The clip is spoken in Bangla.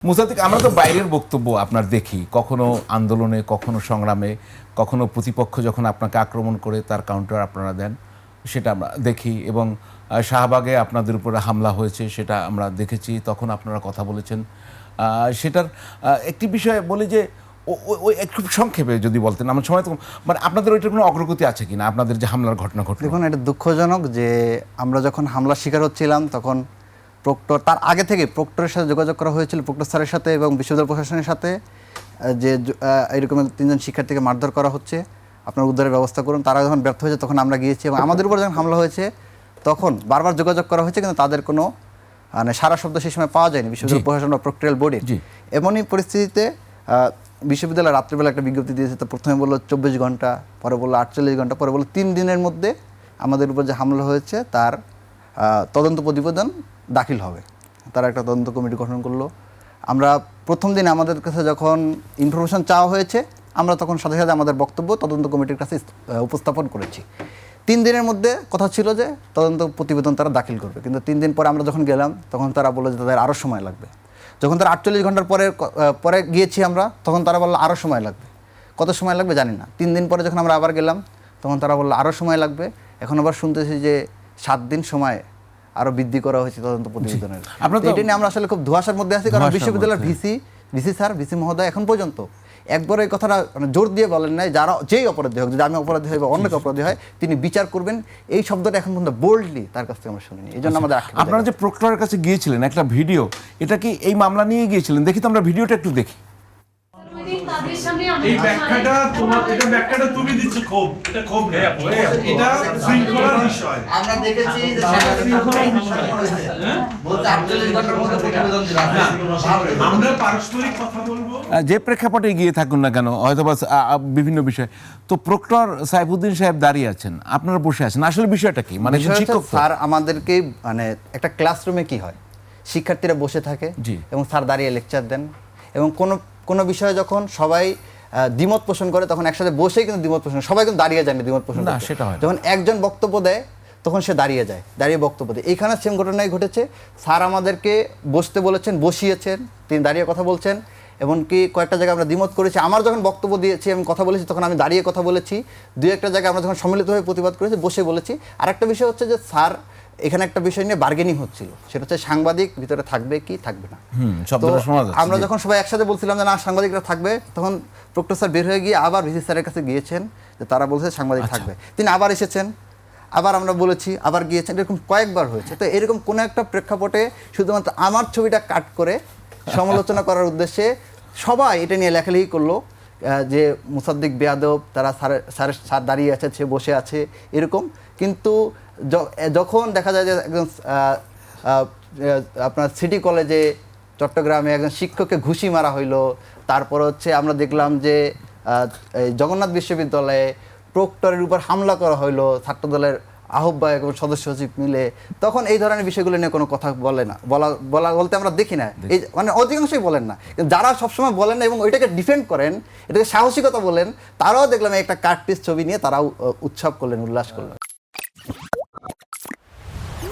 মুসাদ্দিক, আমরা তো বাইরের বক্তব্য আপনার দেখি, কখনো আন্দোলনে, কখনো সংগ্রামে, কখনো প্রতিপক্ষ যখন আপনাকে আক্রমণ করে তার কাউন্টার আপনারা দেন, সেটা আমরা দেখি। এবং শাহবাগে আপনাদের উপরে হামলা হয়েছে, সেটা আমরা দেখেছি, তখন আপনারা কথা বলেছেন। সেটার একটি বিষয় বলি যে ওই একটু সংক্ষেপে যদি বলতেন, আমার সময় তো মানে আপনাদের ওইটার কোনো অগ্রগতি আছে কিনা, আপনাদের যে হামলার ঘটনা ঘটল? দেখুন, এটা দুঃখজনক যে আমরা যখন হামলার শিকার হচ্ছিলাম তখন প্রক্টর, তার আগে থেকে প্রক্টরের সাথে যোগাযোগ করা হয়েছিল, প্রক্টর স্যারের সাথে এবং বিশ্ববিদ্যালয় প্রশাসনের সাথে, যে এরকম 3 জন শিক্ষার্থীকে মারধর করা হচ্ছে, আপনার উদ্ধারের ব্যবস্থা করুন। তারা যখন ব্যর্থ হয়েছে তখন আমরা গিয়েছি এবং আমাদের উপর যখন হামলা হয়েছে তখন বারবার যোগাযোগ করা হয়েছে, কিন্তু তাদের কোনো মানে সারা শব্দ সেই সময় পাওয়া যায়নি বিশ্ববিদ্যালয় প্রশাসন বা প্রক্টরিয়াল বোর্ডে। এমনই পরিস্থিতিতে বিশ্ববিদ্যালয় রাত্রিবেলা একটা বিজ্ঞপ্তি দিয়েছে। তো প্রথমে বললো 24 ঘন্টা, পরে বললো 48 ঘন্টা, পরে বললো 3 দিনের মধ্যে আমাদের উপর যে হামলা হয়েছে তার তদন্ত প্রতিবেদন দাখিল হবে। তারা একটা তদন্ত কমিটি গঠন করলো। আমরা প্রথম দিন আমাদের কাছে যখন ইনফরমেশন চাওয়া হয়েছে, আমরা তখন সাথে সাথে আমাদের বক্তব্য তদন্ত কমিটির কাছে উপস্থাপন করেছি। 3 দিনের মধ্যে কথা ছিল যে তদন্ত প্রতিবেদন তারা দাখিল করবে, কিন্তু 3 দিন পরে আমরা যখন গেলাম তখন তারা বললো যে তাদের আরও সময় লাগবে। যখন তারা 48 ঘন্টার পরে গিয়েছি আমরা, তখন তারা বললো আরও সময় লাগবে। কত সময় লাগবে জানি না। 3 দিন পরে যখন আমরা আবার গেলাম তখন তারা বললো আরও সময় লাগবে। এখন আবার শুনতেছি যে 7 দিন সময় আরও বৃদ্ধি করা হয়েছে তদন্ত প্রতিবেদনের। এটা নিয়ে আমরা আসলে খুব ধোঁয়াশার মধ্যে আছি, কারণ বিশ্ববিদ্যালয়ের ভিসি স্যার, ভিসি মহোদয় এখন পর্যন্ত একবার এই কথাটা জোর দিয়ে বলেন নাই যারা যেই অপরাধী হোক, যদি আমি অপরাধী হয় বা অন্য অপরাধী হয়, তিনি বিচার করবেন। এই শব্দটা এখন পর্যন্ত বোল্ডলি তার কাছ থেকে আমরা শুনিনি। এই জন্য আমাদের আপনারা যে প্রক্টরের কাছে গিয়েছিলেন, একটা ভিডিও, এটা কি এই মামলা নিয়ে গিয়েছিলেন? দেখি তো আমরা ভিডিওটা একটু দেখি। এই ব্যাখ্যাটা তোমার, এটা ব্যাখ্যাটা তুমি দিচ্ছ, খুব এটা খুব এটা শৃঙ্খলার বিষয়। আমরা দেখেছি যে সেটা শৃঙ্খলার বিষয় বলতে 48 ঘন্টার মধ্যে প্রতিবেদন দিলাম। আমরা পারস্পরিক কথা বলবো, যে প্রেক্ষাপটে গিয়ে থাকুন না কেন, হয়তো বা বিভিন্ন বিষয়, তো প্রক্টর সাইফুদ্দিন সাহেব দাঁড়িয়ে আছেন, আপনারা বসে আছেন, আসলে বিষয়টা কি? মানে শিক্ষক স্যার আমাদেরকে, মানে একটা ক্লাসরুমে কি হয়, শিক্ষার্থীরা বসে থাকে এবং স্যার দাঁড়িয়ে লেকচার দেন, এবং কোনো বিষয়ে যখন সবাই দ্বিমত পোষণ করে তখন একসাথে বসেই কিন্তু দ্বিমত পোষণ, সবাই কিন্তু দাঁড়িয়ে যায় না দ্বিমত পোষণ করতে। যখন একজন বক্তব্য দেয় তখন সে দাঁড়িয়ে যায়, দাঁড়িয়ে বক্তব্য দেয়। এইখানে সেম ঘটনাই ঘটেছে। স্যার আমাদেরকে বসতে বলেছেন, বসিয়েছেন, তিনি দাঁড়িয়ে কথা বলছেন। এমনকি কয়েকটা জায়গায় আমরা দ্বিমত করেছি। আমার যখন বক্তব্য দিয়েছি, আমি কথা বলেছি, তখন আমি দাঁড়িয়ে কথা বলেছি। 2-1টা জায়গায় আমরা যখন সম্মিলিতভাবে প্রতিবাদ করেছি, বসে বলেছি। আরেকটা বিষয় হচ্ছে যে স্যার এখানে একটা বিষয় নিয়ে বার্গেনিং হচ্ছিল, সেটা হচ্ছে সাংবাদিক ভিতরে থাকবে কি থাকবে না। আমরা যখন সবাই একসাথে বলছিলাম যে না, সাংবাদিকরা থাকবে, তখন প্রক্টর স্যার বের হয়ে গিয়ে আবার ভিসি স্যারের কাছে গিয়েছেন, যে তারা বলছে সাংবাদিক থাকবে। তিনি আবার এসেছেন, আবার আমরা বলেছি, আবার গিয়েছেন, এরকম কয়েকবার হয়েছে। তো এরকম কোনো একটা প্রেক্ষাপটে শুধুমাত্র আমার ছবিটা কাট করে সমালোচনা করার উদ্দেশ্যে সবাই এটা নিয়ে লেখালেখি করলো যে মুসাদ্দিক বেয়াদব, তারা স্যার দাঁড়িয়ে আছে, সে বসে আছে, এরকম। কিন্তু যখন দেখা যায় যে একজন আপনার সিটি কলেজে চট্টগ্রামে একজন শিক্ষককে ঘুষি মারা হইলো, তারপর হচ্ছে আমরা দেখলাম যে জগন্নাথ বিশ্ববিদ্যালয়ে প্রক্টরের উপর হামলা করা হইলো ছাত্রদলের আহ্বায়ক এবং সদস্য সচিব মিলে, তখন এই ধরনের বিষয়গুলো নিয়ে কোনো কথা বলতে আমরা দেখি না। এই মানে অধিকাংশই বলেন না, যারা সবসময় বলেন না এবং ওইটাকে ডিফেন্ড করেন, এটাকে সাহসিকতা বলেন, তারাও দেখলাম একটা কার্টপিস ছবি নিয়ে তারাও উৎসব করলেন, উল্লাস করলেন।